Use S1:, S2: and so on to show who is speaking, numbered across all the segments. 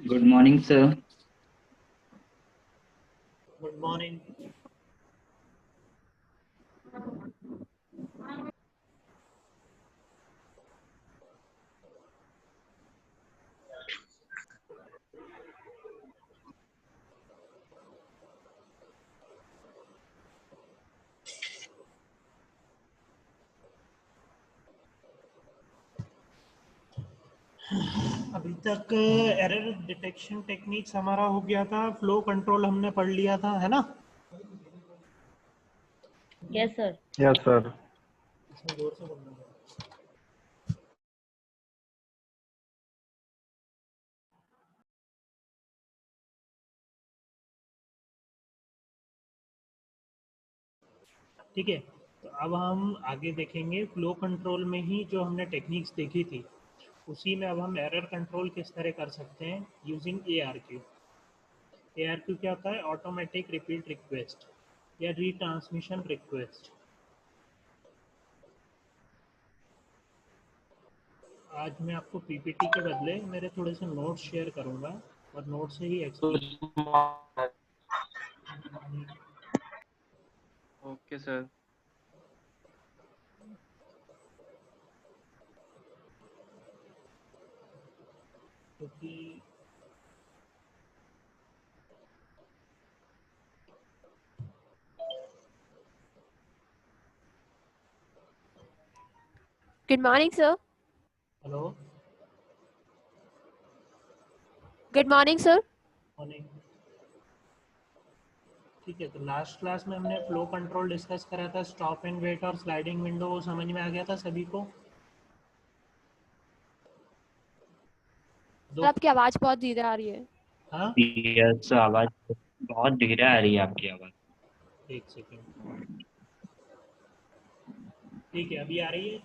S1: Good morning sir.
S2: Good morning. अभी तक error detection techniques हमारा हो गया था, फ्लो कंट्रोल हमने पढ़ लिया था, है ना?
S3: Yes sir.
S4: Yes sir.
S2: इसमें जोर से बोलना है। ठीक है, तो अब हम आगे देखेंगे फ्लो कंट्रोल में ही जो हमने टेक्निक्स देखी थी उसी में अब हम एरर कंट्रोल किस तरह कर सकते हैं यूजिंग ARQ। ARQ क्या होता है? ऑटोमेटिक रिपीट रिक्वेस्ट या रीट्रांसमिशन रिक्वेस्ट। आज मैं आपको PPT के बदले मेरे थोड़े से नोट्स शेयर करूंगा और नोट से ही एक्सप्लेन।
S4: Okay sir.
S2: क्योंकि
S5: Good morning, sir.
S2: Hello,
S5: Good morning, sir.
S2: Morning. ठीक है, तो लास्ट क्लास में हमने फ्लो कंट्रोल डिस्कस करा था, स्टॉप एंड वेट और स्लाइडिंग विंडो, वो समझ में आ गया था सभी को?
S5: सर आपकी आवाज बहुत धीरे आ रही है।
S2: हाँ,
S1: यस, आवाज बहुत धीरे आ रही है आपकी आवाज।
S2: एक सेकेंड। ठीक है, अभी आ रही है?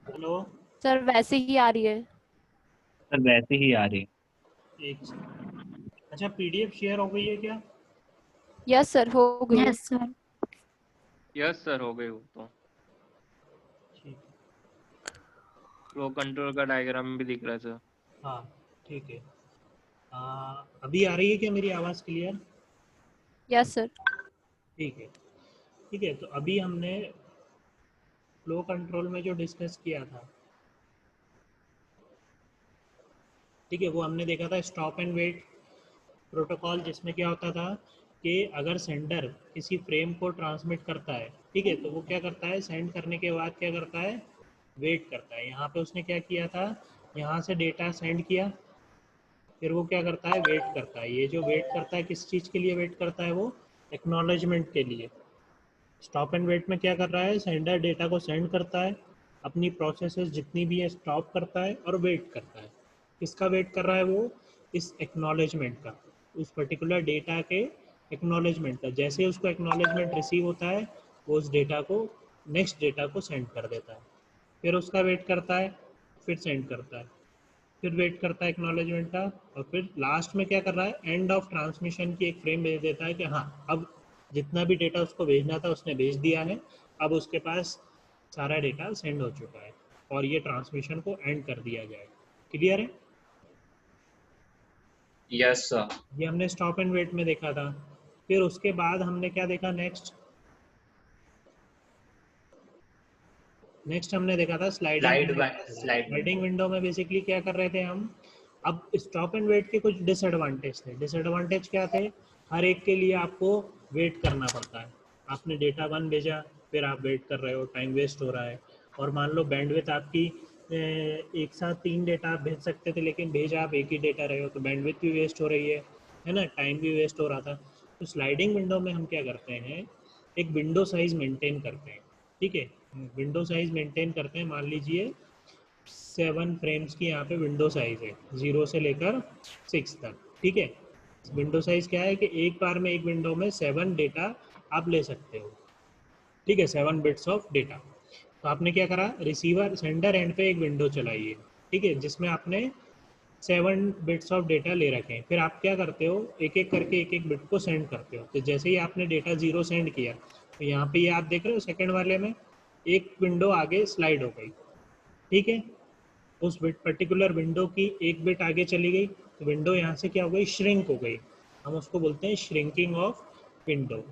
S2: हेलो,
S5: सर वैसे ही आ रही है।
S1: सर वैसे ही आ रही है।
S2: एक सेकेंड। अच्छा, PDF शेयर हो गई है क्या?
S5: यस सर, हो गई है।
S3: Yes sir.
S4: यस सर, हो गई वो तो।
S2: ठीक है,
S4: फ्लो कंट्रोल का डायग्राम भी दिख रहा है सर।
S2: हाँ ठीक है। अभी आ रही है क्या मेरी आवाज़ क्लियर?
S5: Yes sir.
S2: ठीक है, ठीक है। तो अभी हमने फ्लो कंट्रोल में जो डिस्कस किया था, ठीक है, वो हमने देखा था स्टॉप एंड वेट प्रोटोकॉल, जिसमें क्या होता था कि अगर सेंडर किसी फ्रेम को ट्रांसमिट करता है, ठीक है, तो वो क्या करता है, सेंड करने के बाद क्या करता है, वेट करता है। यहाँ पे उसने क्या किया था, यहाँ से डेटा सेंड किया, फिर वो क्या करता है, वेट करता है। ये जो वेट करता है, किस चीज़ के लिए वेट करता है? वो एक्नॉलेजमेंट के लिए। स्टॉप एंड वेट में क्या कर रहा है, सेंडर डेटा को सेंड करता है, अपनी प्रोसेसेस जितनी भी है स्टॉप करता है और वेट करता है। किसका वेट कर रहा है वो? इस एक्नॉलेजमेंट का, उस पर्टिकुलर डेटा के एक्नॉलेजमेंट का। जैसे ही उसको एक्नॉलेजमेंट रिसीव होता है, वो उस डेटा को, नेक्स्ट डेटा को सेंड कर देता है। फिर उसका वेट करता है, फिर सेंड करता है, फिर वेट करता है एक्नॉलेजमेंट का, और फिर लास्ट में क्या कर रहा है, एंड ऑफ ट्रांसमिशन की एक फ्रेम भेज देता है कि हाँ, अब जितना भी डेटा उसको भेजना था उसने भेज दिया है, अब उसके पास सारा डेटा सेंड हो चुका है और ये ट्रांसमिशन को एंड कर दिया जाएगा। क्लियर है?
S1: Yes sir.
S2: ये हमने स्टॉप एंड वेट में देखा था। फिर उसके बाद हमने क्या देखा, नेक्स्ट हमने देखा था स्लाइडिंग विंडो में बेसिकली क्या कर रहे थे हम, अब स्टॉप एंड वेट के कुछ डिसएडवांटेज थे। डिसएडवांटेज क्या थे? हर एक के लिए आपको वेट करना पड़ता है। आपने डेटा 1 भेजा, फिर आप वेट कर रहे हो, टाइम वेस्ट हो रहा है। और मान लो बैंडविड्थ आपकी एक साथ 3 डेटा आप भेज सकते थे, लेकिन भेज आप एक ही डेटा रहे हो, तो बैंडविड्थ भी वेस्ट हो रही है ना, टाइम भी वेस्ट हो रहा था। तो स्लाइडिंग विंडो में हम क्या करते हैं, एक विंडो साइज मेंटेन करते हैं। ठीक है, विंडो साइज मेंटेन करते हैं। मान लीजिए 7 फ्रेम्स की यहाँ पे विंडो साइज है, 0 से लेकर 6 तक। ठीक है, विंडो साइज क्या है कि एक बार में एक विंडो में 7 डेटा आप ले सकते हो। ठीक है, 7 बिट्स ऑफ डेटा। तो आपने क्या करा, रिसीवर सेंडर एंड पे एक विंडो चलाई है, ठीक है, जिसमें आपने 7 बिट्स ऑफ डेटा ले रखे हैं। फिर आप क्या करते हो, एक एक करके एक एक बिट को सेंड करते हो। तो जैसे ही आपने डेटा 0 सेंड किया, तो यहाँ पे ये आप देख रहे हो सेकंड वाले में एक विंडो आगे स्लाइड हो गई। ठीक है, उस पर्टिकुलर विंडो की एक बिट आगे चली गई तो विंडो यहाँ से क्या हो गई, श्रिंक हो गई। हम उसको बोलते हैं श्रिंकिंग ऑफ विंडो।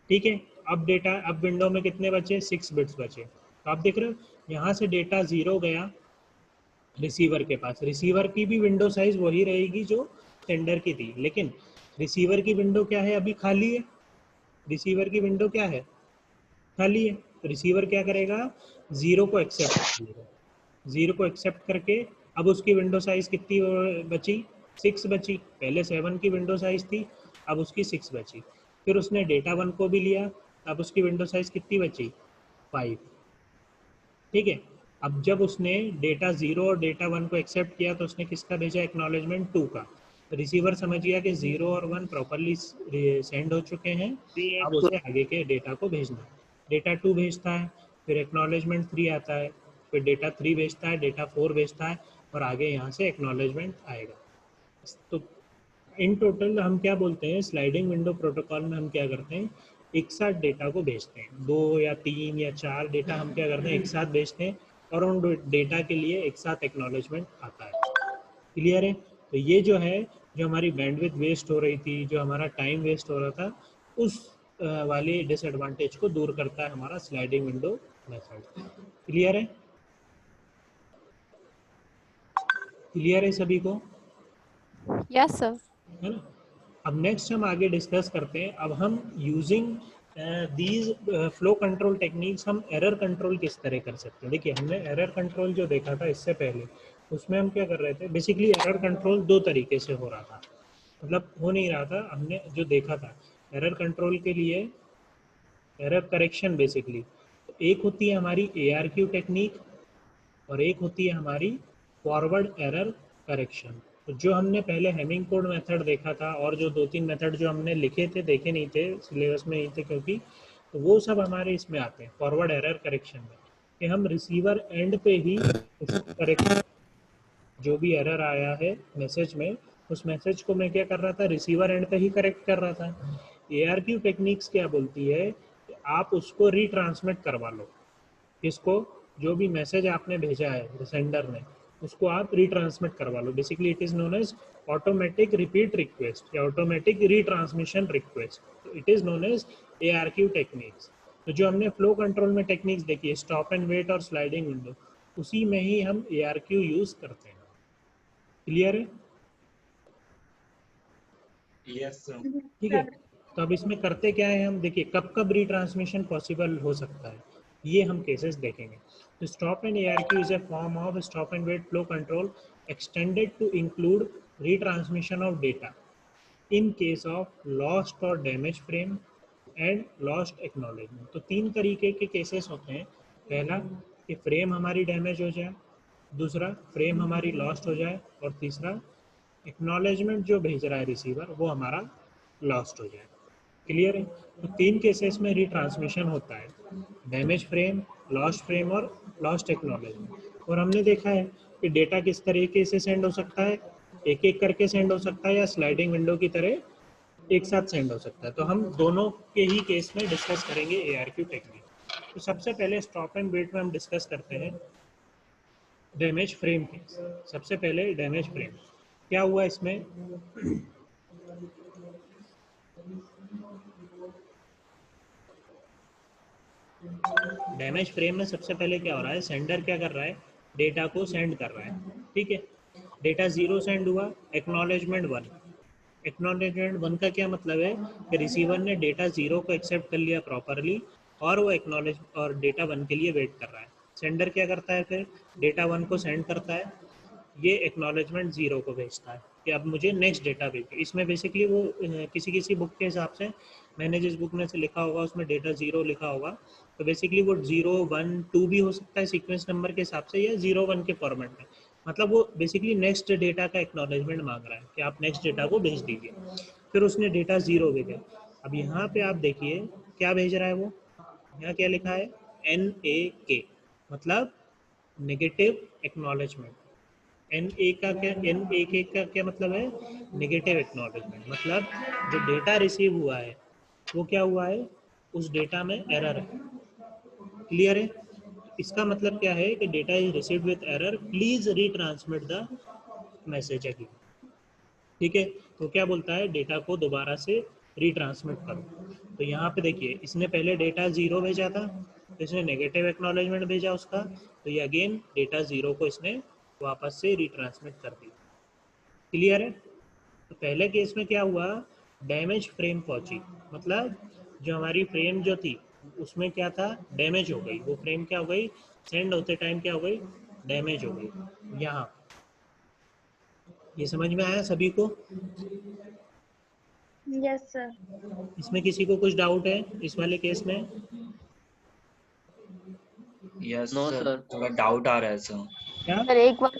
S2: ठीक है, अब डेटा, अब विंडो में कितने बचे, 6 बिट्स बचे। तो आप देख रहे हो यहाँ से डेटा 0 गया रिसीवर के पास। रिसीवर की भी विंडो साइज वही रहेगी जो सेंडर की थी, लेकिन रिसीवर की विंडो क्या है, अभी खाली है। रिसीवर की विंडो क्या है, खाली है। तो रिसीवर क्या करेगा, 0 को एक्सेप्ट करेगा। 0 को एक्सेप्ट करके अब उसकी विंडो साइज कितनी बची, 6 बची। पहले 7 की विंडो साइज थी, अब उसकी 6 बची। फिर उसने डेटा 1 को भी लिया, अब उसकी विंडो साइज कितनी बची, 5। ठीक है, अब जब उसने डेटा 0 और डेटा 1 को एक्सेप्ट किया तो उसने किसका भेजा, एक्नॉलेजमेंट 2 का। तो रिसीवर समझ गया कि 0 और 1 प्रॉपरली सेंड हो चुके हैं, अब उसे आगे के डेटा को भेजना है। डेटा 2 भेजता है, फिर एक्नॉलेजमेंट 3 आता है, फिर डेटा 3 भेजता है, डेटा 4 भेजता है, और आगे यहाँ से एक्नॉलेजमेंट आएगा। तो इन टोटल हम क्या बोलते हैं, स्लाइडिंग विंडो प्रोटोकॉल में हम क्या करते हैं, एक साथ डेटा को भेजते हैं। 2 या 3 या 4 डेटा हम क्या करते हैं, एक साथ भेजते हैं, और उन डेटा के लिए एक साथ एक्नॉलेजमेंट आता है। क्लियर है? तो ये जो है, जो हमारी बैंडविड्थ वेस्ट हो रही थी, जो हमारा टाइम वेस्ट हो रहा था, उस वाली डिसएडवांटेज को दूर करता है हमारा स्लाइडिंग विंडो मेथड। क्लियर है? क्लियर है सभी को?
S5: Yes sir.
S2: है ना? अब नेक्स्ट हम आगे डिस्कस करते हैं। अब हम using these flow control techniques हम एरर कंट्रोल किस तरह कर सकते हैं। देखिए, हमने एरर कंट्रोल जो देखा था इससे पहले, उसमें हम क्या कर रहे थे, बेसिकली एरर कंट्रोल 2 तरीके से हो रहा था, मतलब हो नहीं रहा था। हमने जो देखा था एरर कंट्रोल के लिए, एरर करेक्शन बेसिकली, एक होती है हमारी ARQ टेक्निक और एक होती है हमारी फॉरवर्ड एरर करेक्शन। तो जो हमने पहले हेमिंग कोड मेथड देखा था, और जो 2-3 मेथड जो हमने लिखे थे, देखे नहीं थे सिलेबस में नहीं थे क्योंकि, तो वो सब हमारे इसमें आते हैं फॉरवर्ड एरर करेक्शन में, कि हम रिसीवर एंड पे ही उसको करेक्ट, जो भी एरर आया है मैसेज में, उस मैसेज को मैं क्या कर रहा था, रिसीवर एंड पे ही करेक्ट कर रहा था। ARQ टेक्निक्स क्या बोलती है कि आप उसको रीट्रांसमिट करवा लो। इसको, जो भी मैसेज आपने भेजा है सेंडर ने, उसको आप रीट्रांसमिट करवा लो। Basically it is known as automatic repeat request या automatic retransmission request. It is known as ARQ techniques. तो जो हमने फ्लो कंट्रोल में टेक्निक्स देखी है, स्टॉप एंड वेट और स्लाइडिंग विंडो, उसी में ही हम ARQ यूज करते हैं। क्लियर है?
S3: Yes sir.
S2: ठीक है, तो अब इसमें करते क्या है हम, देखिए कब कब रीट्रांसमिशन पॉसिबल हो सकता है, ये हम केसेस देखेंगे। तो stop and ARQ is a form of stop and wait flow control extended to include retransmission of data in case of lost और damage frame and lost acknowledgement. तो 3 तरीके के केसेस होते हैं। पहला कि फ्रेम हमारी डैमेज हो जाए, दूसरा फ्रेम हमारी लॉस्ट हो जाए, और तीसरा एक्नॉलेजमेंट जो भेज रहा है रिसीवर वो हमारा लॉस्ट हो जाए। क्लियर है? तो 3 केसेस में रीट्रांसमिशन होता है, डैमेज फ्रेम, लॉस्ट फ्रेम और लॉस्ट एक्नॉलेजमेंट। और हमने देखा है कि डेटा किस तरीके से सेंड हो सकता है, एक एक करके सेंड हो सकता है, या स्लाइडिंग विंडो की तरह एक साथ सेंड हो सकता है। तो हम दोनों के ही केस में डिस्कस करेंगे ARQ टेक्निक। तो सबसे पहले स्टॉप एंड वेट में हम डिस्कस करते हैं डैमेज फ्रेम केस। सबसे पहले डैमेज फ्रेम क्या हुआ इसमें, डैमेज फ्रेम में सबसे पहले क्या हो रहा है, सेंडर क्या कर रहा है, डेटा को सेंड कर रहा है। ठीक है, डेटा 0 सेंड हुआ, एक्नॉलेजमेंट 1। एक्नॉलेजमेंट 1 का क्या मतलब है कि रिसीवर ने डेटा 0 को एक्सेप्ट कर लिया प्रॉपरली, और वो एक्नॉलेज और डेटा 1 के लिए वेट कर रहा है। सेंडर क्या करता है, फिर डेटा 1 को सेंड करता है, ये एक्नॉलेजमेंट 0 को भेजता है कि अब मुझे नेक्स्ट डेटा भेजो। इसमें बेसिकली वो किसी किसी बुक के हिसाब से, मैंने जिस बुक में से लिखा होगा उसमें डेटा 0 लिखा होगा, तो बेसिकली वो 0, 1, 2 भी हो सकता है सीक्वेंस नंबर के हिसाब से, या 0, 1 के फॉर्मेट में। मतलब वो बेसिकली नेक्स्ट डेटा का एक्नॉलेजमेंट मांग रहा है कि आप नेक्स्ट डेटा को भेज दीजिए। फिर उसने डेटा 0 भेजा। अब यहाँ पे आप देखिए क्या भेज रहा है वो, यहाँ क्या लिखा है, NAK, मतलब नेगेटिव एक्नॉलेजमेंट। NAK का क्या मतलब है, नेगेटिव एक्नॉलेजमेंट। मतलब जो डेटा रिसीव हुआ है वो क्या हुआ है, उस डेटा में एरर है। क्लियर है? इसका मतलब क्या है कि data is received with error, please retransmit the message again. ठीक है, तो क्या बोलता है, डेटा को दोबारा से रीट्रांसमिट करो। तो यहाँ पे देखिए, इसने पहले डेटा 0 भेजा था, तो इसने नेगेटिव एक्नॉलेजमेंट भेजा उसका, तो ये अगेन डेटा 0 को इसने वापस से रीट्रांसमिट कर दिया। क्लियर है? तो पहले केस में क्या हुआ, डैमेज फ्रेम पहुंची, मतलब जो हमारी फ्रेम जो थी उसमें क्या था, डैमेज हो गई वो फ्रेम, क्या हो गई, सेंड होते टाइम क्या हो गई, डैमेज हो गई। यहाँ ये समझ में आया सभी को?
S3: Yes sir.
S2: इसमें किसी को कुछ डाउट है इस वाले केस में?
S1: Yes
S4: no
S1: sir,
S4: sir.
S1: थोड़ा डाउट आ रहा है सर।
S2: क्या
S5: सर एक बार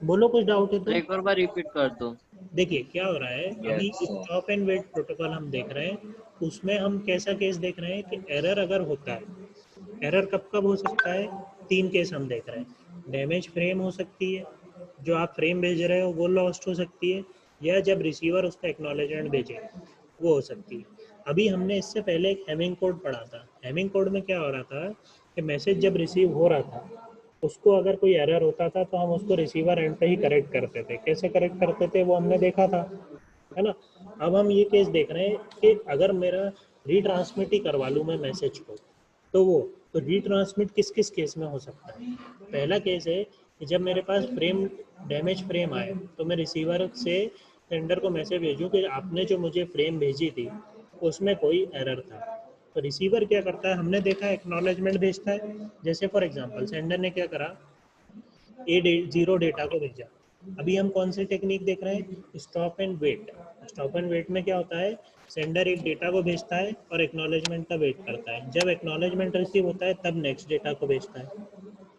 S2: बोलो, कुछ डाउट है तो।
S4: एक और बार रिपीट कर दो।
S2: देखिए क्या हो रहा है, अभी
S1: yes sir.
S2: Stop and wait protocol हम देख रहे हैं, उसमें हम कैसा केस देख रहे हैं कि एरर अगर होता है, एरर कब कब हो सकता है, 3 केस हम देख रहे हैं। डैमेज फ्रेम हो सकती है, जो आप फ्रेम भेज रहे हो वो लॉस्ट हो सकती है, या जब रिसीवर उसका एक्नॉलेजमेंट भेजे वो हो सकती है। अभी हमने इससे पहले एक हेमिंग कोड पढ़ा था, हेमिंग कोड में क्या हो रहा था कि मैसेज जब रिसीव हो रहा था, उसको अगर कोई एरर होता था तो हम उसको रिसीवर एंड पे ही करेक्ट करते थे। कैसे करेक्ट करते थे वो हमने देखा था, है ना। अब हम ये केस देख रहे हैं कि अगर मेरा रीट्रांसमिट ही करवा लूँ मैं मैसेज को, तो वो तो रीट्रांसमिट किस किस केस में हो सकता है। पहला केस है कि जब मेरे पास फ्रेम डैमेज फ्रेम आए, तो मैं रिसीवर से सेंडर को मैसेज भेजूँ कि आपने जो मुझे फ्रेम भेजी थी उसमें कोई एरर था। तो रिसीवर क्या करता है, हमने देखा एक्नॉलेजमेंट भेजता है। जैसे फॉर एग्जांपल सेंडर ने क्या करा, A0 डेटा को भेजा। अभी हम कौन सी टेक्निक देख रहे हैं, stop and wait. Stop and wait में क्या होता है, सेंडर एक डेटा को भेजता है और एक्नॉलेजमेंट का वेट करता है। जब एक्नॉलेजमेंट रिसीव होता है तब नेक्स्ट डेटा को भेजता है।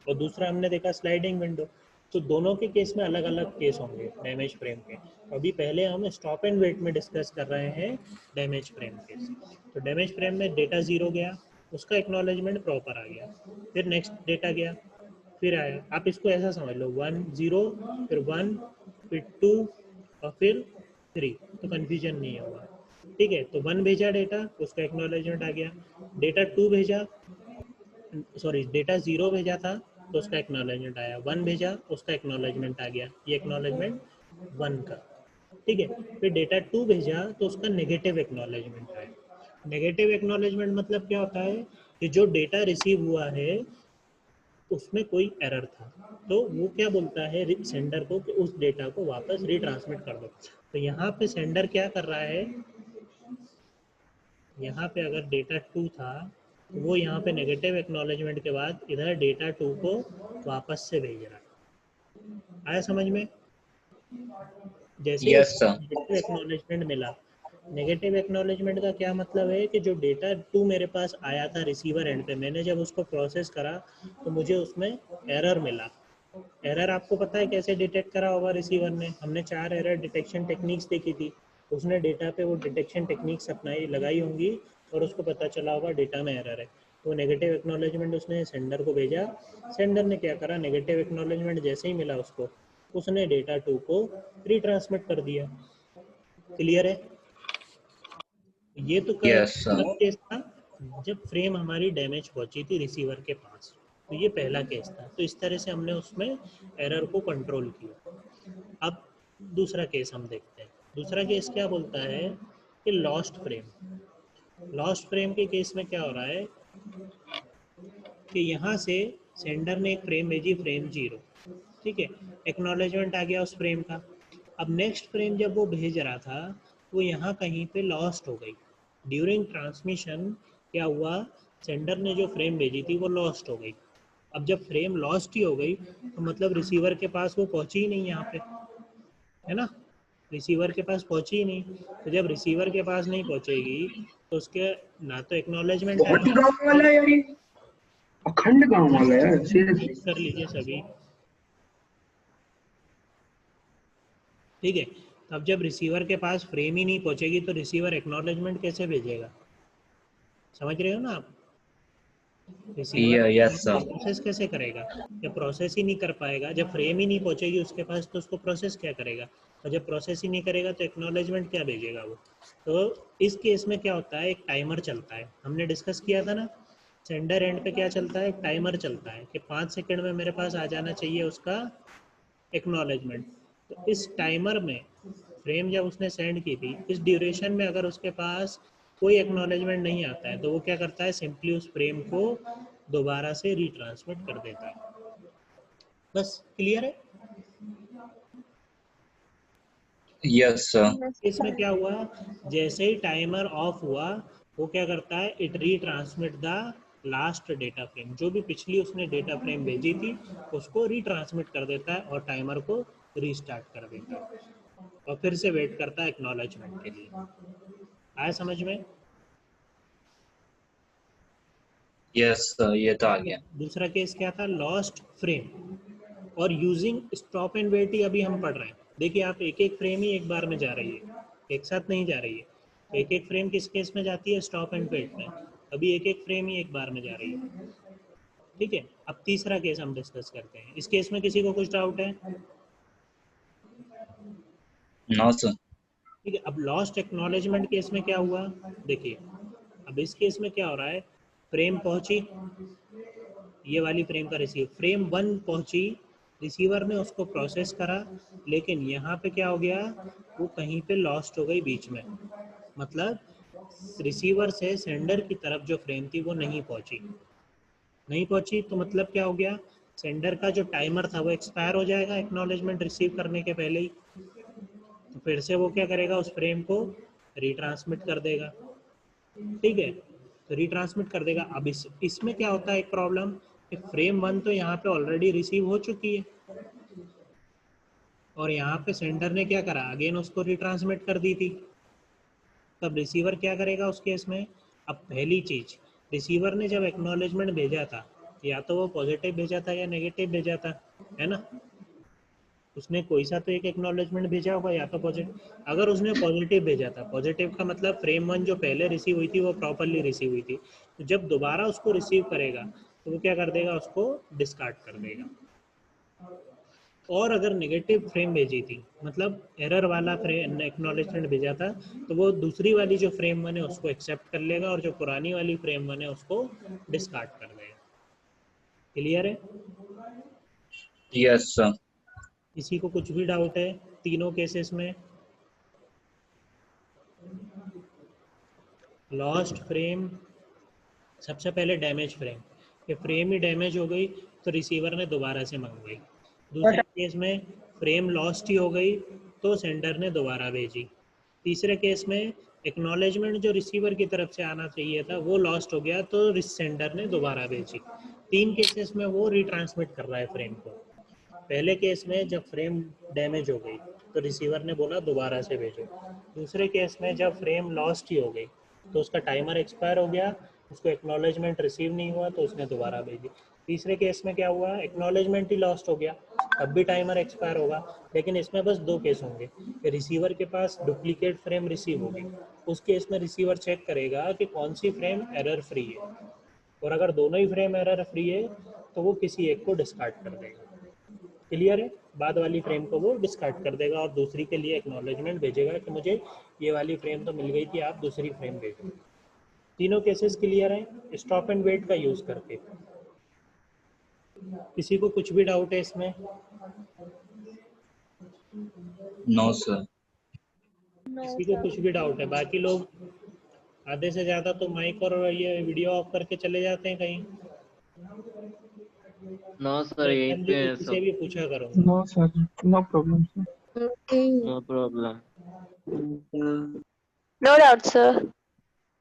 S2: और दूसरा हमने देखा स्लाइडिंग विंडो। तो दोनों के केस में अलग अलग केस होंगे डैमेज फ्रेम के। अभी पहले हम स्टॉप एंड वेट में डिस्कस कर रहे हैं डैमेज फ्रेम केस। तो डैमेज फ्रेम में डेटा 0 गया, उसका एक्नॉलेजमेंट प्रॉपर आ गया, फिर नेक्स्ट डेटा गया, फिर आया। आप इसको ऐसा समझ लो, 1 0 फिर 1 फिर 2 और फिर 3, तो कन्फ्यूजन नहीं होगा। ठीक है, तो 1 भेजा डेटा, उसका एक्नॉलेजमेंट आ गया। डेटा 2 भेजा, सॉरी डेटा 0 भेजा था तो उसका एक्नॉलेजमेंट आया। 1 भेजा, उसका एक्नॉलेजमेंट आ गया, ये एक्नॉलेजमेंट 1 का। ठीक है, फिर डेटा 2 भेजा तो उसका नेगेटिव एक्नॉलेजमेंट आया। नेगेटिव एक्नॉलेजमेंट मतलब क्या होता है कि जो डेटा रिसीव हुआ है उसमें कोई एरर था, तो वो क्या बोलता है सेंडर को कि उस डेटा को वापस रीट्रांसमिट कर दो। तो यहाँ पे सेंडर क्या कर रहा है, यहाँ पे अगर डेटा 2 था तो वो यहाँ पे नेगेटिव एक्नॉलेजमेंट के बाद इधर डेटा 2 को वापस से भेज रहा है। आया समझ में? जैसे
S1: यस सर।
S2: नेगेटिव एक्नॉलेजमेंट मिला, नेगेटिव एक्नॉलेजमेंट का क्या मतलब है कि जो डेटा 2 मेरे पास आया था रिसीवर एंड पे, मैंने जब उसको प्रोसेस करा तो मुझे उसमें एरर मिला। एरर आपको पता है कैसे डिटेक्ट करा होगा रिसीवर ने, हमने 4 एरर डिटेक्शन टेक्निक्स देखी थी। उसने डेटा पे वो डिटेक्शन टेक्निक्स अपनाई लगाई होंगी और उसको पता चला होगा डेटा में एरर है। तो नेगेटिव एक्नॉलेजमेंट उसने सेंडर को भेजा, सेंडर ने क्या करा, नेगेटिव एक्नॉलेजमेंट जैसे ही मिला उसको, उसने डेटा 2 को रीट्रांसमिट कर दिया। क्लियर है? ये तो
S1: यस सर।
S2: कब केस था, जब फ्रेम हमारी डैमेज पहुंची थी रिसीवर के पास, तो ये पहला केस था। तो इस तरह से हमने उसमें एरर को कंट्रोल किया। अब दूसरा केस हम देखते हैं। दूसरा केस क्या बोलता है कि लॉस्ट फ्रेम। लॉस्ट फ्रेम के केस में क्या हो रहा है कि यहाँ से सेंडर ने एक फ्रेम भेजी, फ्रेम 0, ठीक है, एक्नॉलेजमेंट आ गया उस फ्रेम का। अब नेक्स्ट फ्रेम जब वो भेज रहा था वो यहाँ कहीं पे लॉस्ट हो गई। ड्यूरिंग ट्रांसमिशन क्या हुआ, सेंडर ने जो फ्रेम भेजी थी वो लॉस्ट हो गई। अब जब फ्रेम लॉस्ट ही हो गई तो मतलब रिसीवर के पास वो पहुंची ही नहीं यहाँ पे, है ना, रिसीवर के पास पहुंची ही नहीं। तो जब रिसीवर के पास नहीं पहुंचेगी तो उसके ना तो एक्नॉलेजमेंट
S6: बहुत ही गाँव वाला है यार ये, अखंड गाँव वाला है यार, सीरियसली।
S2: कर लीजिए सभी। ठीक है, तो अब जब रिसीवर के पास फ्रेम ही नहीं पहुंचेगी तो रिसीवर एक्नॉलेजमेंट कैसे भेजेगा, समझ रहे हो ना आप? Receiver
S1: yes sir.
S2: प्रोसेस कैसे करेगा, जब प्रोसेस ही नहीं कर पाएगा, जब फ्रेम ही नहीं पहुंचेगी उसके पास तो उसको प्रोसेस क्या करेगा, और जब प्रोसेस ही नहीं करेगा तो एक्नॉलेजमेंट क्या भेजेगा वो। तो इस केस में क्या होता है, एक टाइमर चलता है, हमने डिस्कस किया था ना सेंडर एंड पे क्या चलता है, टाइमर चलता है कि 5 सेकंड में मेरे पास आ जाना चाहिए उसका एक्नॉलेजमेंट। तो इस टाइमर में फ्रेम जब उसने सेंड की थी, इस ड्यूरेशन में अगर उसके पास कोई एक्नॉलेजमेंट नहीं आता है तो वो क्या करता है, सिंपली उस फ्रेम को दोबारा से रिट्रांसमिट कर देता है। बस क्लियर है।
S3: Yes, sir.
S2: इसमें क्या हुआ, जैसे ही टाइमर ऑफ हुआ वो क्या करता है, it retransmit the last data frame, जो भी पिछली उसने डेटा फ्रेम भेजी थी उसको रीट्रांसमिट कर देता है और टाइमर को रीस्टार्ट कर देता है और फिर से वेट करता है एक्नॉलेजमेंट के लिए। आया समझ में।
S3: Yes, sir. ये तो आ गया।
S2: दूसरा केस क्या था, लॉस्ट फ्रेम और यूजिंग स्टॉप एंड वेट ही अभी हम पढ़ रहे हैं। देखिए आप एक एक फ्रेम ही एक बार में जा रही है, एक साथ नहीं जा रही है। एक एक फ्रेम किस केस में जाती है, स्टॉप एंड वेट में। अभी एक एक फ्रेम ही एक बार में जा रही है। ठीक है, अब तीसरा केस हम डिस्कस करते हैं। इस केस में किसी को कुछ डाउट है?
S3: No, sir.
S2: ठीक है, अब लॉस्ट एक्नॉलेजमेंट केस में क्या हुआ, देखिए अब इस केस में क्या हो रहा है, फ्रेम पहुंची, ये वाली फ्रेम का रिसीव, फ्रेम 1 पहुंची, रिसीवर ने उसको प्रोसेस करा, लेकिन यहाँ पे क्या हो गया, वो कहीं पे लॉस्ट हो गई बीच में। मतलब रिसीवर से सेंडर की तरफ जो फ्रेम थी वो नहीं पहुंची। नहीं पहुंची तो मतलब क्या हो गया, सेंडर का जो टाइमर था वो एक्सपायर हो जाएगा एक्नॉलेजमेंट रिसीव करने के पहले ही। तो फिर से वो क्या करेगा, उस फ्रेम को रिट्रांसमिट कर देगा। ठीक है, तो रिट्रांसमिट कर देगा। अब इसमें क्या होता है, एक प्रॉब्लम कि फ्रेम 1 तो यहाँ पे ऑलरेडी रिसीव हो चुकी है और यहाँ पे सेंडर ने क्या करा, अगेन उसको रिट्रांसमिट कर दी थी। तब रिसीवर क्या करेगा उस केस में, अब पहली चीज, रिसीवर ने जब एक्नॉलेजमेंट भेजा था, या तो वो पॉजिटिव भेजा था या नेगेटिव भेजा था, है ना। उसने कोई सा तो एक एक्नॉलेजमेंट भेजा होगा, या तो पॉजिटिव। अगर उसने पॉजिटिव भेजा था, पॉजिटिव का मतलब फ्रेम 1 जो पहले रिसीव हुई थी वो प्रॉपरली रिसीव हुई थी, तो जब दोबारा उसको रिसीव करेगा तो वो क्या कर देगा, उसको डिस्कार्ड कर देगा। और अगर नेगेटिव फ्रेम भेजी थी, मतलब एरर वाला फ्रेम एक्नॉलेजमेंट भेजा था, तो वो दूसरी वाली जो फ्रेम 1 है उसको एक्सेप्ट कर लेगा और जो पुरानी वाली फ्रेम 1 है उसको डिस्कार्ड कर देगा। क्लियर है।
S3: Yes, sir.
S2: किसी को कुछ भी डाउट है तीनों केसेस में? लॉस्ट फ्रेम, सबसे पहले डैमेज फ्रेम, ये फ्रेम ही डैमेज हो गई तो रिसीवर ने दोबारा से मंगवाई। दूसरे केस में फ्रेम लॉस्ट ही हो गई तो सेंडर ने दोबारा भेजी। तीसरे केस में एक्नॉलेजमेंट जो रिसीवर की तरफ से आना चाहिए था वो लॉस्ट हो गया तो सेंडर ने दोबारा भेजी। 3 केसेस में वो रिट्रांसमिट कर रहा है फ्रेम को। पहले केस में जब फ्रेम डैमेज हो गई तो रिसीवर ने बोला दोबारा से भेजो। दूसरे केस में जब फ्रेम लॉस्ट ही हो गई तो उसका टाइमर एक्सपायर हो गया, उसको एक्नॉलेजमेंट रिसीव नहीं हुआ तो उसने दोबारा भेजी। तीसरे केस में क्या हुआ, एक्नॉलेजमेंट ही लॉस्ट हो गया, तब भी टाइमर एक्सपायर होगा। लेकिन इसमें बस 2 केस होंगे कि रिसीवर के पास डुप्लीकेट फ्रेम रिसीव होगी, उस केस में रिसीवर चेक करेगा कि कौन सी फ्रेम एरर फ्री है, और अगर दोनों ही फ्रेम एरर फ्री है तो वो किसी एक को डिस्कार्ड कर देगा। क्लियर है, बाद वाली फ्रेम को वो डिस्कार्ड कर देगा और दूसरी के लिए एक्नॉलेजमेंट भेजेगा कि मुझे ये वाली फ्रेम तो मिल गई थी, आप दूसरी फ्रेम भेजो। तीनों केसेस क्लियर हैं स्टॉप एंड वेट का यूज करके। किसी को कुछ भी डाउट है इसमें?
S3: No, sir.
S2: किसी को कुछ भी डाउट है? बाकी लोग आधे से ज़्यादा तो माइक और ये वीडियो ऑफ करके चले जाते हैं कहीं।
S4: नो सर, यहीं
S2: मैं
S4: पे है
S2: किसी से
S4: सब।
S2: भी पूछा करूँगा।
S6: No, sir. No problem, sir.
S4: No problem.
S5: No doubt, sir.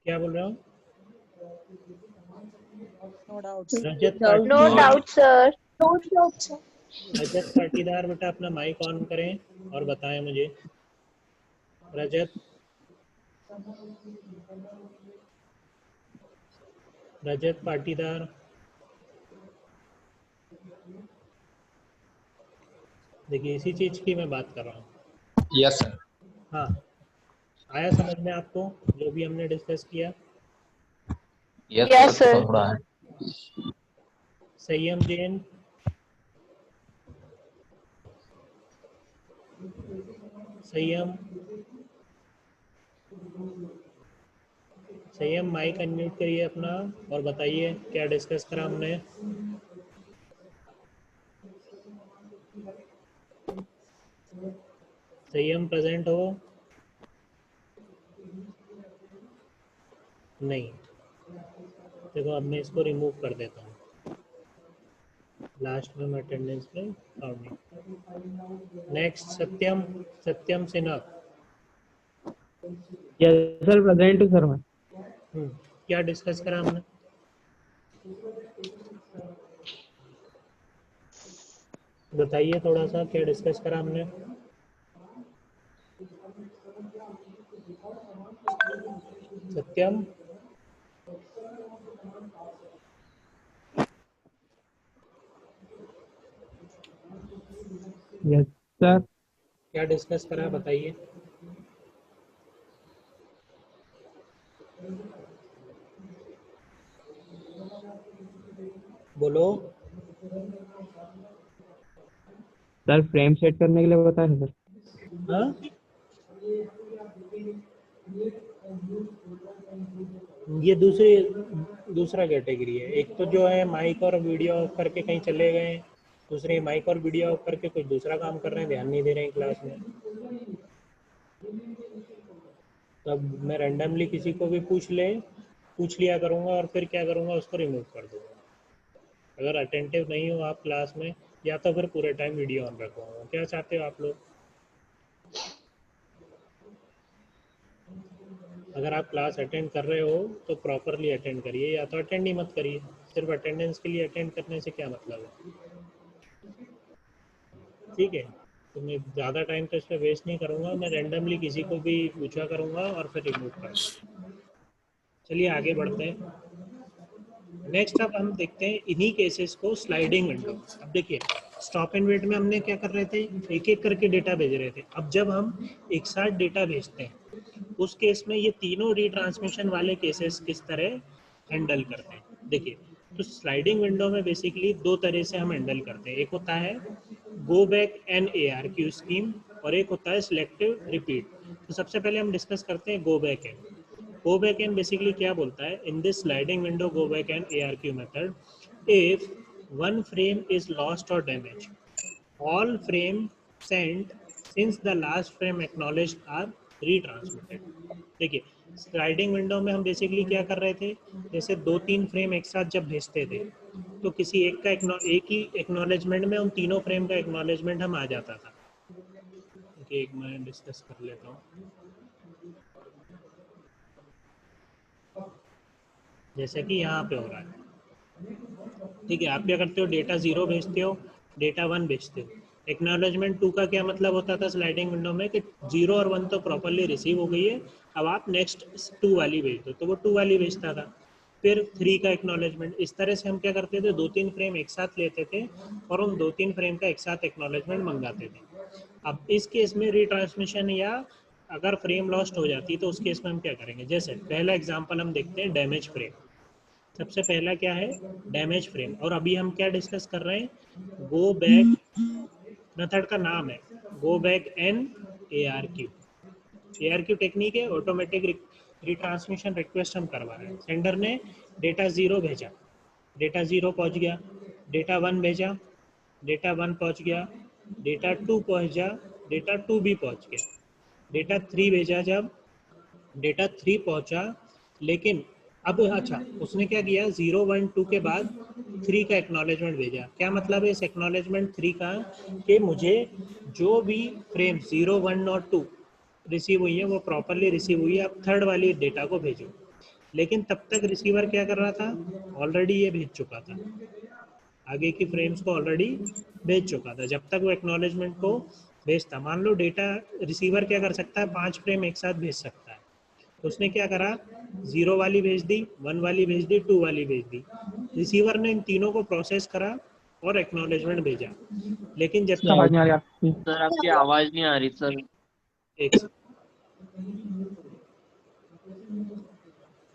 S2: क्या बोल रहा हूँ?
S7: No doubt, sir.
S2: रजत
S5: No
S2: Patidar,
S5: doubt, sir.
S2: Rajat Patidar बेटा अपना माइक ऑन करें और बताएं मुझे। रजत, रजत पाटीदार, देखिए इसी चीज़ की मैं बात कर रहा हूँ।
S3: Yes, sir.
S2: हाँ, आया समझ में आपको जो भी हमने डिस्कस किया?
S5: Yes, sir.
S3: थोड़ा है।
S2: संयम जैन, संयम, संयम माइक अनम्यूट करिए अपना और बताइए क्या डिस्कस करा हमने। संयम प्रेजेंट हो? नहीं। देखो अब मैं इसको रिमूव कर देता हूँ, लास्ट में मैं अटेंडेंस में काउंट नहीं। नेक्स्ट सत्यम, सत्यम सिन्हा।
S7: यस सर, प्रेजेंट हूँ सर मैं।
S2: क्या डिस्कस करा हमने? बताइए थोड़ा सा क्या डिस्कस करा हमने। सत्यम,
S7: यस सर।
S2: क्या डिस्कस करा बताइए। बोलो।
S7: सर फ्रेम सेट करने के लिए बताया है सर।
S2: हाँ, ये दूसरा कैटेगरी है। एक तो जो है माइक और वीडियो ऑफ करके कहीं चले गए, दूसरे माइक और वीडियो ऑफ करके कुछ दूसरा काम कर रहे हैं, ध्यान नहीं दे रहे हैं क्लास में। तब मैं रैंडमली किसी को भी पूछ लिया करूँगा और फिर क्या करूँगा, उसको रिमूव कर दूँगा। अगर अटेंटिव नहीं हो आप क्लास में, या तो फिर पूरे टाइम वीडियो ऑन रखूँगा। क्या चाहते हो आप लोग? अगर आप क्लास अटेंड कर रहे हो तो प्रॉपरली अटेंड करिए, या तो अटेंड ही मत करिए। सिर्फ अटेंडेंस के लिए अटेंड करने से क्या मतलब है? ठीक है, तो मैं ज़्यादा टाइम तो इस पर वेस्ट नहीं करूँगा। मैं रैंडमली किसी को भी पूछा करूँगा और फिर रिमूव करूँगा। चलिए आगे बढ़ते हैं। नेक्स्ट अब हम देखते हैं इन्हीं केसेस को स्लाइडिंग विंडो। अब देखिए स्टॉप एंड वेट में हमने क्या कर रहे थे, एक एक करके डेटा भेज रहे थे। अब जब हम एक साथ डेटा भेजते हैं उस केस में ये तीनों रीट्रांसमिशन वाले केसेस किस तरह हैंडल करते हैं। देखिए तो स्लाइडिंग विंडो में बेसिकली दो तरह से हम हैंडल करते हैं। एक होता है go back and ARQ scheme और एक होता है सिलेक्टिव रिपीट। तो सबसे पहले हम डिस्कस करते हैं go back and. Go back and basically क्या बोलता है, in this sliding window go back and ARQ method, if one frame is lost or damaged, all frame sent since the last frame acknowledged are retransmitted। देखिए sliding window में हम basically क्या कर रहे थे, जैसे 2-3 फ्रेम एक साथ जब भेजते थे तो किसी एक ही एक्नॉलेजमेंट में उन तीनों फ्रेम का एक्नॉलेजमेंट हम आ जाता था। एक मैं डिस्कस कर लेता हूँ। जैसे कि यहाँ पे हो रहा है, ठीक है। आप क्या करते हो, डेटा 0 भेजते हो, डेटा 1 भेजते हो। एक्नॉलेजमेंट 2 का क्या मतलब होता था स्लाइडिंग विंडो में कि 0 और 1 तो प्रॉपरली रिसीव हो गई है, अब आप नेक्स्ट 2 वाली भेज दो, तो वो 2 वाली भेजता था। फिर 3 का एक्नॉलेजमेंट। इस तरह से हम क्या करते थे, 2-3 फ्रेम एक साथ लेते थे और उन 2-3 फ्रेम का एक साथ एक्नॉलेजमेंट मंगाते थे। अब इस केस में रिट्रांसमिशन या अगर फ्रेम लॉस्ट हो जाती तो उस केस में हम क्या करेंगे, जैसे पहला एग्जांपल हम देखते हैं डैमेज फ्रेम। सबसे पहला क्या है, डैमेज फ्रेम। और अभी हम क्या डिस्कस कर रहे हैं, गो बैक मेथड का नाम है go back N ARQ technique है, ऑटोमेटिक रिट्रांसमिशन रिक्वेस्ट हम करवा रहे हैं। सेंडर ने डेटा 0 भेजा, डेटा 0 पहुंच गया, डेटा 1 भेजा, डेटा 1 पहुंच गया, डेटा 2 पहुंचा, डेटा 2 भी पहुंच गया, डेटा 3 भेजा, जब डेटा 3 पहुंचा, लेकिन अब अच्छा उसने क्या किया, 0, 1, 2 के बाद 3 का एक्नॉलेजमेंट भेजा। क्या मतलब है इस एक्नॉलेजमेंट 3 का, कि मुझे जो भी फ्रेम 0, 1 और 2 रिसीव हुई है वो प्रॉपरली रिसीव हुई है, अब थर्ड वाली डेटा को भेजो। लेकिन तब तक रिसीवर क्या कर रहा था, ऑलरेडी ये भेज चुका था, आगे की फ्रेम्स को ऑलरेडी भेज चुका था जब तक वो एक्नॉलेजमेंट को भेजता। मान लो डेटा रिसीवर क्या कर सकता है, 5 फ्रेम एक साथ भेज सकता है, तो उसने क्या करा, 0 वाली भेज दी, 1 वाली भेज दी, 2 वाली भेज दी। रिसीवर ने इन तीनों को प्रोसेस करा और एक्नॉलेजमेंट भेजा। लेकिन जब
S7: आवाज नहीं आ रही आपकी।
S4: सर आपकी आवाज नहीं आ रही सर।
S2: एक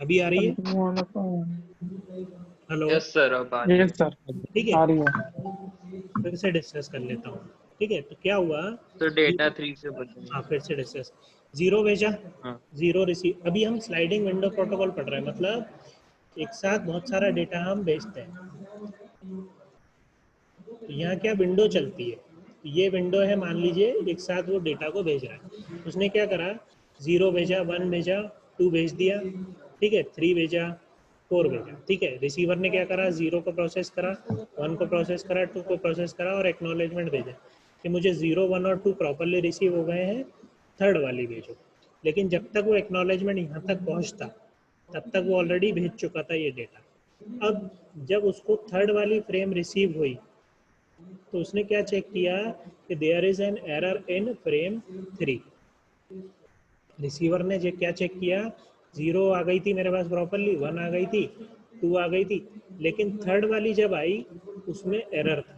S2: अभी आ रही है, हेलो?
S3: यस सर, अब आ
S7: यस सर,
S2: ठीक है,
S7: आ रही है।
S2: फिर से डिस्कस कर लेता हूँ। ठीक है, तो क्या हुआ,
S4: तो डेटा 3 से बचेंगे।
S2: हाँ फिर से डिस्कस। जीरो भेजा,
S4: हाँ।
S2: Zero receive. अभी हम स्लाइडिंग विंडो प्रोटोकॉल पढ़ रहे हैं, मतलब एक साथ बहुत सारा डेटा हम भेजते हैं। तो यहाँ क्या विंडो चलती है, ये विंडो है, मान लीजिए एक साथ वो डेटा को भेज रहा है। उसने क्या करा, जीरो भेजा, वन भेजा, टू भेज दिया, ठीक है, थ्री भेजा, फोर भेजा, ठीक है। रिसीवर ने क्या करा, जीरो को प्रोसेस करा, वन को प्रोसेस करा, टू को प्रोसेस करा और एक्नॉलेजमेंट भेजा कि मुझे जीरो, वन और टू प्रॉपरली रिसीव हो गए हैं, थर्ड वाली भेजो। लेकिन जब तक वो एक्नॉलेजमेंट यहाँ तक पहुँचता तब तक वो ऑलरेडी भेज चुका था ये डेटा। अब जब उसको थर्ड वाली फ्रेम रिसीव हुई तो उसने क्या चेक किया कि there is an error in frame 3। Receiver ने जो क्या चेक किया, जीरो आ गई थी मेरे पास प्रॉपरली, वन आ गई थी, टू आ गई थी, लेकिन थर्ड वाली जब आई उसमें एरर था।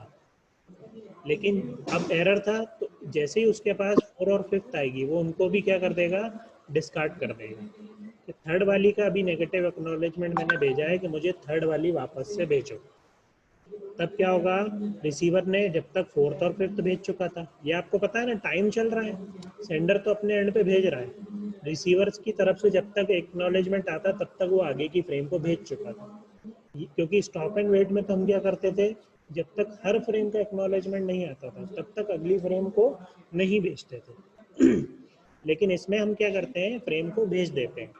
S2: लेकिन अब एरर था तो जैसे ही उसके पास फोर और फिफ्थ आएगी वो उनको भी क्या कर देगा, डिस्कार्ड कर देगा। कि थर्ड वाली का अभी नेगेटिव एक्नॉलेजमेंट मैंने भेजा है कि मुझे थर्ड वाली वापस से भेजो। तब क्या होगा, रिसीवर ने जब तक फोर्थ और फिफ्थ भेज चुका था, ये आपको पता है ना, टाइम चल रहा है, सेंडर तो अपने एंड पे भेज रहा है, रिसीवर्स की तरफ से जब तक एक्नॉलेजमेंट आता तब तक वो आगे की फ्रेम को भेज चुका था। क्योंकि स्टॉप एंड वेट में तो हम क्या करते थे, जब तक हर फ्रेम का एक्नॉलेजमेंट नहीं आता था तब तक अगली फ्रेम को नहीं भेजते थे। लेकिन इसमें हम क्या करते हैं, फ्रेम को भेज देते हैं,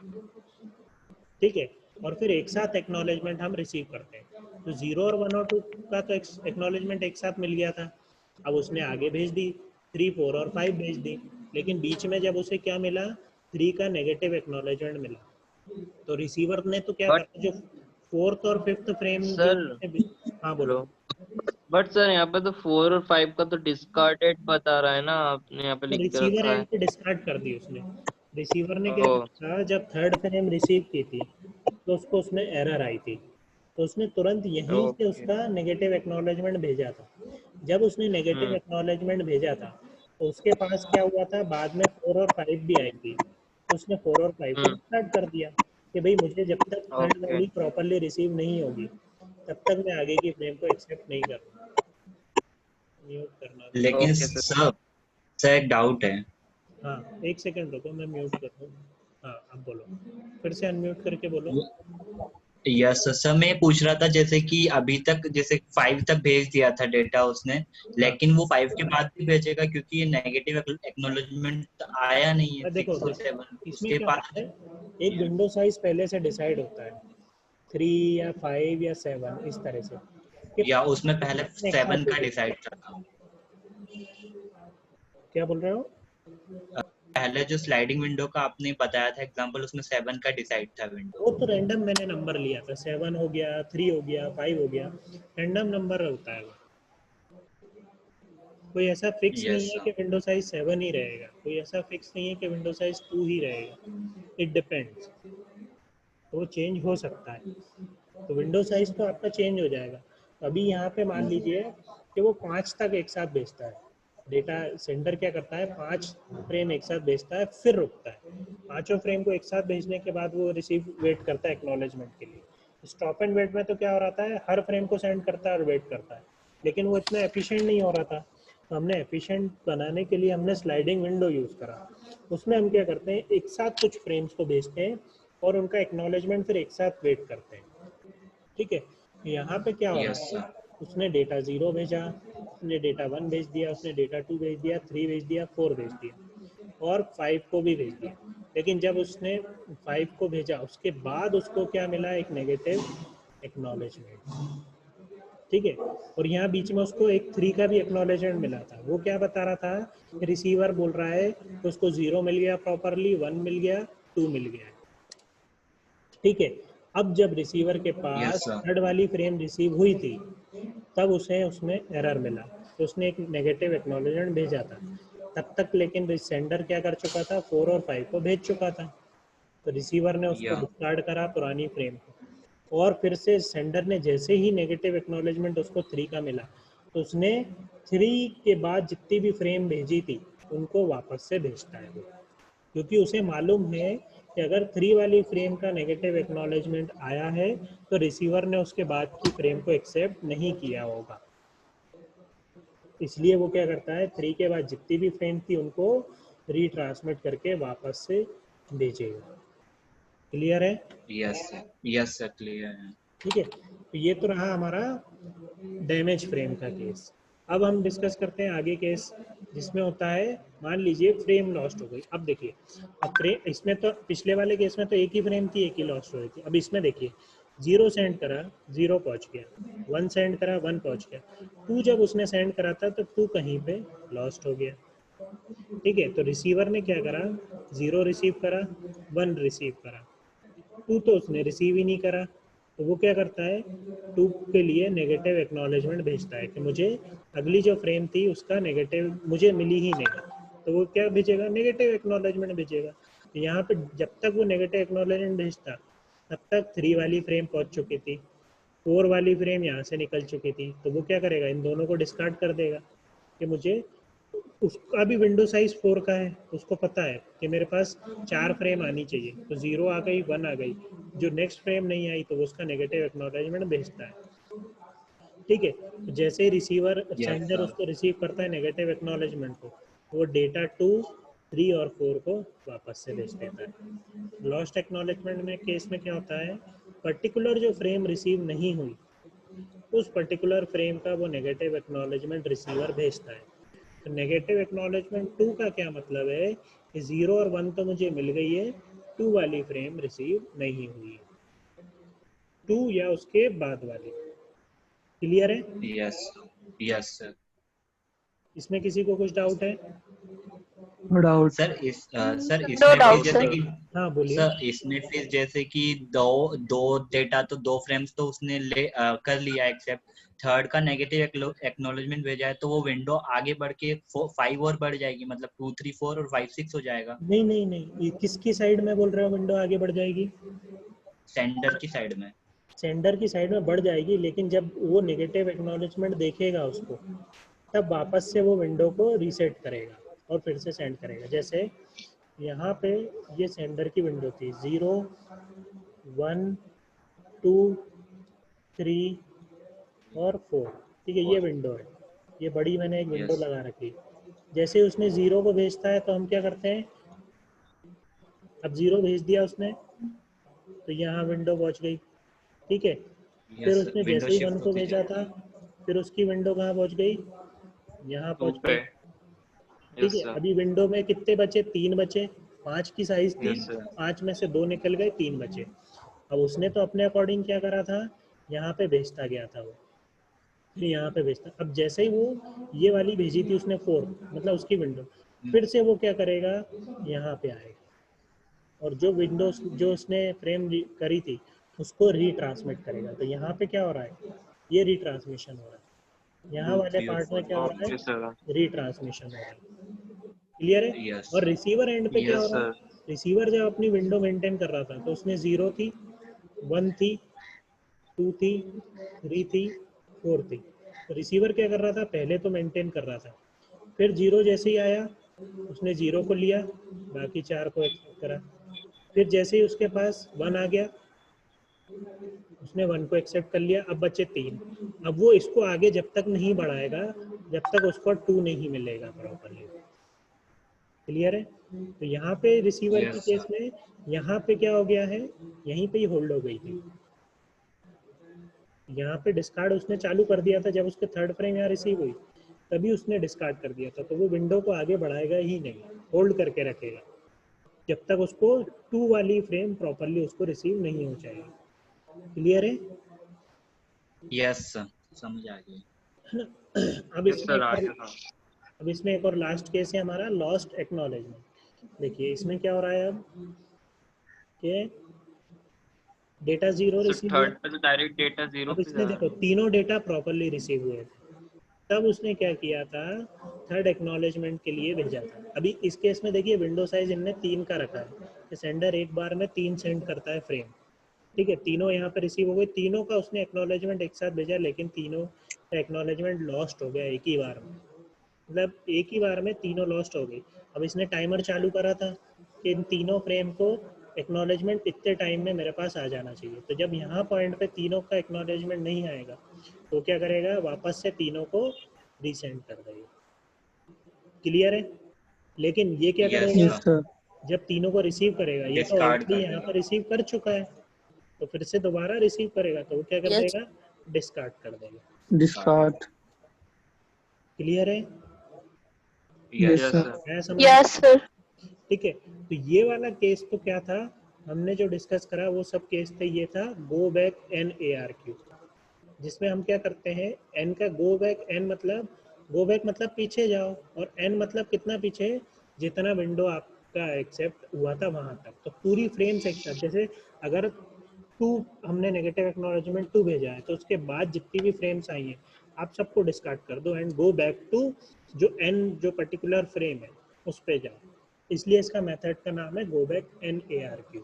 S2: ठीक है, और फिर एक साथ एक्नॉलेजमेंट हम रिसीव करते हैं। तो जीरो और वन और टू का तो एक्नॉलेजमेंट एक साथ मिल गया था, अब उसने आगे भेज दी, थ्री, फोर और फाइव भेज दी। लेकिन बीच में जब उसे क्या मिला, थ्री का नेगेटिव एक्नॉलेजमेंट मिला, तो रिसीवर ने तो क्या
S4: बट
S2: करा, जो फोर्थ और फिफ्थ फ्रेम जो,
S4: सर,
S2: हाँ बोलो।
S4: हेलो, बट सर यहाँ पे तो 4 और 5 का तो डिस्कार्डेड बता रहा है ना, आपने यहाँ पे
S2: तो
S4: लिख के
S2: रिसीवर
S4: रखा
S2: एंड
S4: है।
S2: पे डिस्कार्ड कर दी उसने। रिसीवर ने क्या
S4: ओ,
S2: किया, जब थर्ड फ्रेम रिसीव की थी तो उसको उसमें एरर आई थी, तो उसने तुरंत यहीं से
S4: ओके।
S2: उसका नेगेटिव एक्नॉलेजमेंट भेजा था। जब उसने नेगेटिव
S4: हम्म।
S2: एक्नॉलेजमेंट भेजा था तो उसके पास क्या हुआ था, बाद में फोर और फाइव भी आई थी, तो उसने फोर और फाइव को
S4: हम्म।
S2: डिस्कार्ड कर दिया कि भाई मुझे जब तक थर्ड
S4: ओके।
S2: वाली प्रॉपरली रिसीव नहीं होगी तब तक मैं आगे की फ्रेम को एक्सेप्ट नहीं करूँगा। म्यूट करना था।
S3: लेकिन
S4: ओके सर।
S3: सर एक डाउट है।
S2: हाँ एक सेकंड रुको, मैं म्यूट कर दूँ। हाँ अब बोलो, फिर से अनम्यूट करके बोलो।
S3: यस सर, मैं ये पूछ रहा था जैसे कि अभी तक जैसे 5 तक भेज दिया था डेटा उसने,
S2: हाँ,
S3: लेकिन वो 5 के बाद भी भेजेगा क्योंकि ये नेगेटिव एक्नॉलेजमेंट आया नहीं है
S2: देखो
S3: 6 और
S2: देखो
S3: 7
S2: इसमें
S3: उसके
S2: क्या
S3: बाद।
S2: होता है, एक विंडो साइज पहले से डिसाइड होता है, थ्री या फाइव या सेवन, इस तरह से कि
S3: या उसमें पहले
S2: एक साथ
S3: 7 का
S2: भेजेगा।
S3: डिसाइड था।
S2: क्या बोल रहे हो?
S3: पहले जो स्लाइडिंग विंडो का आपने बताया था एग्जांपल, उसमें 7 का डिसाइड था विंडो।
S2: वो तो रैंडम मैंने नंबर लिया था, सेवन हो गया, थ्री हो गया, फाइव हो गया, रैंडम नंबर होता है वो। कोई ऐसा फिक्स नहीं
S3: यस
S2: है
S3: सर।
S2: कि विंडो साइज सेवन ही रहेगा, कोई ऐसा फिक्स नहीं है कि विंडो साइज टू ही रहेगा, इट डिपेंड्स, तो वो चेंज हो सकता है। तो विंडो साइज तो आपका चेंज हो जाएगा। तो अभी यहाँ पे मान लीजिए कि वो पाँच तक एक साथ भेजता है डेटा, सेंडर क्या करता है, पांच फ्रेम एक साथ भेजता है फिर रुकता है। पांचों फ्रेम को एक साथ भेजने के बाद वो रिसीव वेट करता है एक्नॉलेजमेंट के लिए। स्टॉप एंड वेट में तो क्या हो रहा है, हर फ्रेम को सेंड करता है और वेट करता है, लेकिन वो इतना एफिशिएंट नहीं हो रहा था। तो हमने एफिशिएंट बनाने के लिए हमने स्लाइडिंग विंडो यूज़ करा। उसमें हम क्या करते हैं, एक साथ कुछ फ्रेम्स को भेजते हैं और उनका एक्नॉलेजमेंट फिर एक साथ वेट करते हैं, ठीक है। यहाँ पे क्या हो रहा
S3: यस
S2: है,
S3: सर।
S2: उसने डेटा जीरो भेजा, उसने डेटा वन भेज दिया, उसने डेटा टू भेज दिया, थ्री भेज दिया, फोर भेज दिया और फाइव को भी भेज दिया। लेकिन जब उसने फाइव को भेजा उसके बाद उसको क्या मिला, एक नेगेटिव एक्नॉलेजमेंट, ठीक है। और यहाँ बीच में उसको एक थ्री का भी एक्नॉलेजमेंट मिला था। वो क्या बता रहा था, रिसीवर बोल रहा है कि उसको जीरो मिल गया प्रॉपरली, वन मिल गया, टू मिल गया, ठीक है। अब जब रिसीवर के
S3: यस
S2: पास
S3: सर।
S2: थर्ड वाली फ्रेम रिसीव हुई थी तब उसे उसमें एरर मिला, तो उसने एक नेगेटिव एक्नॉलेजमेंट भेजा था। तब तक लेकिन सेंडर क्या कर चुका था, फोर और फाइव को भेज चुका था। तो रिसीवर ने उसको
S3: या
S2: डिस्कार्ड करा पुरानी फ्रेम को, और फिर से सेंडर ने जैसे ही नेगेटिव एक्नॉलेजमेंट उसको थ्री का मिला तो उसने थ्री के बाद जितनी भी फ्रेम भेजी थी उनको वापस से भेजता है वो, क्योंकि उसे मालूम है कि अगर थ्री वाली फ्रेम का नेगेटिव एक्नॉलेजमेंट आया है तो रिसीवर ने उसके बाद की फ्रेम को एक्सेप्ट नहीं किया होगा। इसलिए वो क्या करता है, थ्री के बाद जितनी भी फ्रेम थी उनको रीट्रांसमिट करके वापस से भेजेगा। क्लियर है?
S3: यस सर क्लियर है।
S2: ठीक है, तो ये तो रहा हमारा डैमेज फ्रेम का केस। अब हम डिस्कस करते हैं आगे केस जिसमें होता है, मान लीजिए फ्रेम लॉस्ट हो गई। अब देखिए, अब फ्रेम इसमें तो पिछले वाले केस में तो एक ही फ्रेम थी, एक ही लॉस्ट हो रही थी। अब इसमें देखिए 0 सेंड करा, 0 पहुंच गया, 1 सेंड करा, 1 पहुंच गया, 2 जब उसने सेंड करा था तो 2 कहीं पे लॉस्ट हो गया। ठीक है, तो रिसीवर ने क्या करा, 0 रिसीव करा, 1 रिसीव करा, 2 तो उसने रिसीव ही नहीं करा। तो वो क्या करता है, 2 के लिए नेगेटिव एक्नॉलेजमेंट भेजता है कि मुझे अगली जो फ्रेम थी उसका नेगेटिव मुझे मिली ही नहीं। तो वो क्या भेजेगा, नेगेटिव एक्नॉलेजमेंट भेजेगा। तो यहाँ पे जब तक वो नेगेटिव एक्नॉलेजमेंट भेजता तब तक 3 वाली फ्रेम पहुंच चुकी थी, 4 वाली फ्रेम यहाँ से निकल चुकी थी। तो वो क्या करेगा, इन दोनों को डिस्कार्ड कर देगा कि मुझे, उसका भी विंडो साइज 4 का है, उसको पता है कि मेरे पास 4 फ्रेम आनी चाहिए, तो 0 आ गई, 1 आ गई, जो नेक्स्ट फ्रेम नहीं आई तो वो उसका नेगेटिव एक्नॉलेजमेंट भेजता है। ठीक है, तो जैसे ही रिसीवर
S3: यस
S2: सेंडर
S3: सर।
S2: उसको रिसीव करता है नेगेटिव एक्नॉलेजमेंट को, वो डेटा 2, 3 और 4 को वापस से भेज देता है। लॉस्ट एक्नॉलेजमेंट में केस में क्या होता है, पर्टिकुलर जो फ्रेम रिसीव नहीं हुई उस पर्टिकुलर फ्रेम का वो नेगेटिव एक्नॉलेजमेंट रिसीवर भेजता है। तो नेगेटिव एक्नॉलेजमेंट 2 का क्या मतलब है कि 0 और 1 तो मुझे मिल गई है, 2 वाली फ्रेम रिसीव नहीं हुई, 2 या उसके बाद वाली। क्लियर है?
S3: Yes sir.
S2: इसमें किसी को कुछ डाउट है?
S7: No doubt.
S3: सर
S5: नो
S3: इसमें फिर
S5: डाउट
S3: जैसे
S5: सर।
S3: कि
S2: हाँ बोलिए।
S3: सर इसमें फिर जैसे कि दो दो डेटा तो 2 फ्रेम्स तो उसने कर लिया एक्सेप्ट, थर्ड का नेगेटिव एक्नॉलेजमेंट भेजा है, तो वो विंडो आगे बढ़ के 5 और बढ़ जाएगी, मतलब 2 3 4 और 5 6 हो जाएगा
S2: नहीं नहीं नहीं, ये किसकी साइड में बोल रहे हो विंडो आगे बढ़ जाएगी?
S3: सेंडर की साइड में।
S2: सेंडर की साइड में बढ़ जाएगी, लेकिन जब वो नेगेटिव एक्नॉलेजमेंट देखेगा उसको, तब वापस से वो विंडो को रीसेट करेगा और फिर से सेंड करेगा। जैसे यहाँ पे ये सेंडर की विंडो थी, 0 1 2 3 और 4। ठीक है, ये विंडो है, ये बड़ी मैंने एक विंडो
S3: यस
S2: लगा रखी। जैसे उसने 0 को भेजता है तो हम क्या करते हैं, अब 0 भेज दिया उसने तो यहाँ विंडो पहुँच गई। ठीक है, फिर
S3: यस
S2: उसने
S3: विंडो
S2: जैसे ही 1
S3: शिफ्ट
S2: को
S3: होती
S2: भेजा था,
S3: जाएगी
S2: फिर उसकी विंडो कहाँ पहुँच गई, यहाँ
S4: 2
S2: पहुँच
S4: पे।
S2: गई। ठीक
S4: यस
S2: है,
S4: सर।
S2: अभी विंडो में कितने बचे, 3 बचे, 5 की साइज थी,
S4: यस सर।
S2: 5 में से 2 निकल गए, 3 बचे। अब उसने तो अपने अकॉर्डिंग क्या करा था, यहाँ पे भेजता गया था वो, फिर यहाँ पे भेजता। अब जैसे ही वो ये वाली भेजी थी उसने 4, मतलब उसकी विंडो, फिर से वो क्या करेगा, यहाँ पे आएगा और जो विंडोज जो उसने फ्रेम करी थी उसको रीट्रांसमिट करेगा। तो यहाँ पे क्या हो रहा है, ये रीट्रांसमिशन हो रहा है, यहाँ
S3: 2
S2: वाले
S3: 3 और
S2: पार्ट में
S3: 4
S2: क्या हो रहा
S4: ओके सर।
S2: है, रीट्रांसमिशन हो रहा है। क्लियर है?
S3: यस
S2: और रिसीवर एंड पे क्या हो
S4: यस
S2: रहा है,
S4: सर।
S2: रिसीवर जब अपनी विंडो मेंटेन कर रहा था तो उसमें 0 थी, 1 थी, 2 थी, 3 थी, 4 थी। तो रिसीवर क्या कर रहा था, पहले तो मेंटेन कर रहा था, फिर 0 जैसे ही आया उसने 0 को लिया, बाकी 4 को एक्सेप्ट करा। फिर जैसे ही उसके पास 1 आ गया उसने 1 को एक्सेप्ट कर लिया, अब बचे 3। अब वो इसको आगे जब तक नहीं बढ़ाएगा जब तक उसको 2 नहीं मिलेगा प्रॉपरली। क्लियर है? तो यहाँ पे रिसीवर की
S3: यस
S2: केस में यहाँ पे क्या हो गया है, यहीं पे ही होल्ड हो गई थी। यहाँ पे डिस्कार्ड उसने चालू कर दिया था जब उसके थर्ड फ्रेम यहाँ रिसीव हुई, तभी उसने डिस्कार्ड कर दिया था। तो वो विंडो को आगे बढ़ाएगा ही नहीं, होल्ड करके रखेगा जब तक उसको 2 वाली फ्रेम प्रॉपरली उसको रिसीव नहीं हो जाएगी। क्लियर है?
S3: यस समझ आ गई।
S2: अब
S4: यस
S2: इसमें
S4: सर,
S2: एक
S4: आ
S2: और,
S4: गया था।
S2: अब इसमें एक और लास्ट केस है हमारा, लॉस्ट एक्नॉलेजमेंट। देखिए इसमें क्या हो रहा है अब कि डेटा 0
S4: सर
S2: रिसीव हुआ।
S4: थर्ड पे तो डायरेक्ट डेटा 0
S2: अब
S4: पे
S2: इसमें
S4: जा
S2: देखो
S4: रहा है।
S2: तीनों डेटा प्रॉपरली रिसीव हुए थे, तब उसने क्या किया था, थर्ड एक्नॉलेजमेंट के लिए भेजा था। अभी इस केस में देखिए विंडो साइज इनने 3 का रखा है कि सेंडर एक बार में 3 सेंड करता है फ्रेम। ठीक है, तीनों यहाँ पे रिसीव हो गए, तीनों का उसने एक्नॉलेजमेंट एक साथ भेजा, लेकिन तीनों का एक्नॉलेजमेंट लॉस्ट हो गया एक ही बार में, मतलब एक ही बार में तीनों लॉस्ट हो गई। अब इसने टाइमर चालू करा था कि इन तीनों फ्रेम को एक्नॉलेजमेंट इतने टाइम में मेरे पास आ जाना चाहिए। तो जब यहाँ पॉइंट पे तीनों का एक्नॉलेजमेंट नहीं आएगा तो क्या करेगा, वापस से तीनों को रीसेंड कर देगा। क्लियर है? लेकिन ये क्या
S3: Yes,
S2: करेगा,
S8: यस सर।
S2: जब तीनों को रिसीव करेगा, ये तो
S3: Discard
S2: ऑलरेडी
S3: कर
S2: यहाँ
S3: देगा।
S2: पर रिसीव कर चुका है, तो फिर से दोबारा रिसीव करेगा तो वो क्या कर देगा, डिस्कार्ड कर देगा।
S8: डिस्कार्ड।
S2: क्लियर है?
S8: Yes
S3: Yes,
S4: yes
S8: sir.
S4: Sir.
S2: है समझ?
S5: Yes, sir.
S2: ठीक है, तो ये वाला केस तो क्या था, हमने जो डिस्कस करा वो सब केस थे, ये था गो बैक एन ARQ, जिसमें हम क्या करते हैं, एन का गो बैक, एन मतलब गो बैक मतलब पीछे जाओ, और एन मतलब कितना पीछे, जितना विंडो आपका एक्सेप्ट हुआ था वहां तक, तो पूरी फ्रेम्स एक साथ, जैसे अगर 2 हमने नेगेटिव एक्नॉलेजमेंट 2 भेजा है, तो उसके बाद जितनी भी फ्रेम्स आई हैं आप सबको डिस्कार्ड कर दो एंड गो बैक टू जो एन जो पर्टिकुलर फ्रेम है उस पे जाओ, इसलिए इसका मेथड का नाम है go back N ARQ।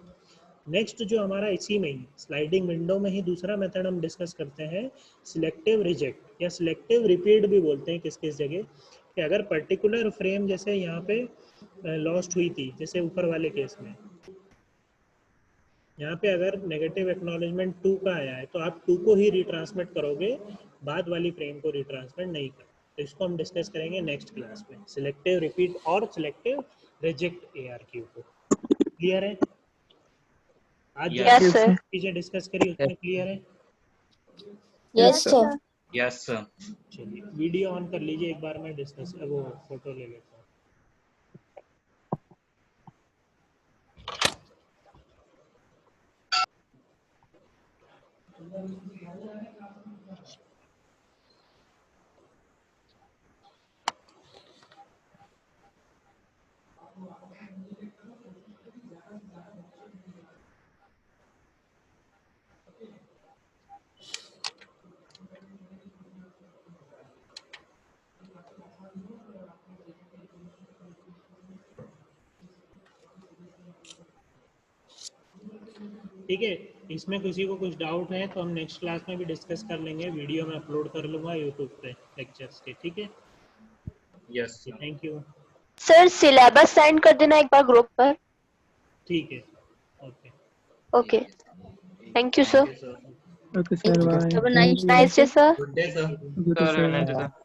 S2: Next जो हमारा इसी में ही स्लाइडिंग विंडो में ही दूसरा मेथड हम डिस्कस करते हैं, सिलेक्टिव रिजेक्ट या सिलेक्टिव रिपीट भी बोलते हैं किस किस जगह, कि अगर पर्टिकुलर फ्रेम जैसे यहाँ पे लॉस्ट हुई थी, जैसे ऊपर वाले केस में, यहाँ पे अगर नेगेटिव एक्नॉलेजमेंट 2 का आया है तो आप 2 को ही रिट्रांसमिट करोगे, बाद वाली फ्रेम को रिट्रांसमिट नहीं करोगे। तो इसको हम डिस्कस करेंगे नेक्स्ट क्लास में, सिलेक्टिव रिपीट और सिलेक्टिव रिजेक्ट ARQ को। क्लियर है? आज जो
S5: Yes, sir.
S2: चीजें डिस्कस करी उसमें क्लियर है?
S5: Yes, sir.
S3: yes, sir.
S2: चलिए वीडियो ऑन कर लीजिए, एक बार मैं डिस्कस वो फोटो ले लेता हूँ। ठीक है, इसमें किसी को कुछ डाउट है तो हम नेक्स्ट क्लास में भी डिस्कस कर लेंगे, वीडियो में अपलोड कर लूँगा यूट्यूब पे लेक्चर्स के। ठीक है,
S3: Yes, sir.
S2: Thank you.
S5: Sir, syllabus send कर देना एक बार ग्रुप पर।
S2: ठीक है, okay.
S5: Okay. Thank you, sir.
S3: Thank you, sir.
S8: Okay sir, bye.
S5: Have a nice day, sir.
S3: Good day, sir.
S8: Good
S4: sir
S8: sir.
S4: नहीं तो सर